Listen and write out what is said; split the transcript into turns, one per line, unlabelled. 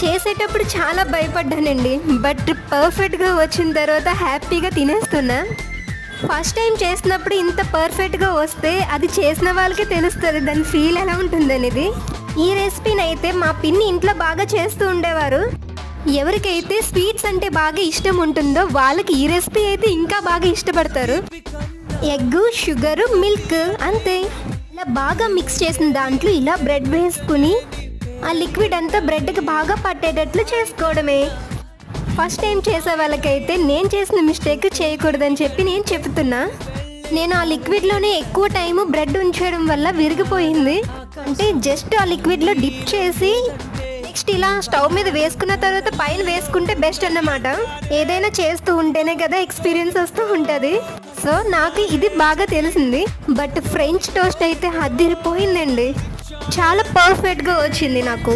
చేసేటప్పుడు చాలా భయపడ్డానండి, బట్ పర్ఫెక్ట్గా వచ్చిన తర్వాత హ్యాపీగా తినేస్తున్నా. ఫస్ట్ టైం చేసినప్పుడు ఇంత పర్ఫెక్ట్గా వస్తే అది చేసిన వాళ్ళకే తెలుస్తుంది దాని ఫీల్ ఎలా ఉంటుంది అనేది. ఈ రెసిపీని అయితే మా పిన్ని ఇంట్లో బాగా చేస్తూ ఉండేవారు. ఎవరికైతే స్వీట్స్ అంటే బాగా ఇష్టం ఉంటుందో వాళ్ళకి ఈ రెసిపీ అయితే ఇంకా బాగా ఇష్టపడతారు. ఎగ్, షుగరు, మిల్క్ అంతే. ఇలా బాగా మిక్స్ చేసిన దాంట్లో ఇలా బ్రెడ్ వేసుకుని ఆ లిక్విడ్ అంతా బ్రెడ్కి బాగా పట్టేటట్లు చేసుకోవడమే. ఫస్ట్ టైం చేసే వాళ్ళకైతే నేను చేసిన మిస్టేక్ చేయకూడదని చెప్పి నేను చెప్తున్నా. నేను ఆ లిక్విడ్లోనే ఎక్కువ టైము బ్రెడ్ ఉంచడం వల్ల విరిగిపోయింది. అంటే జస్ట్ ఆ లిక్విడ్లో డిప్ చేసి నెక్స్ట్ ఇలా స్టవ్ మీద వేసుకున్న తర్వాత పైన వేసుకుంటే బెస్ట్ అన్నమాట. ఏదైనా చేస్తూ ఉంటేనే కదా ఎక్స్పీరియన్స్ వస్తూ ఉంటుంది. సో నాకు ఇది బాగా తెలిసింది. బట్ ఫ్రెంచ్ టోస్ట్ అయితే అదిరిపోయిందండి, చాలా పర్ఫెక్ట్గా వచ్చింది నాకు.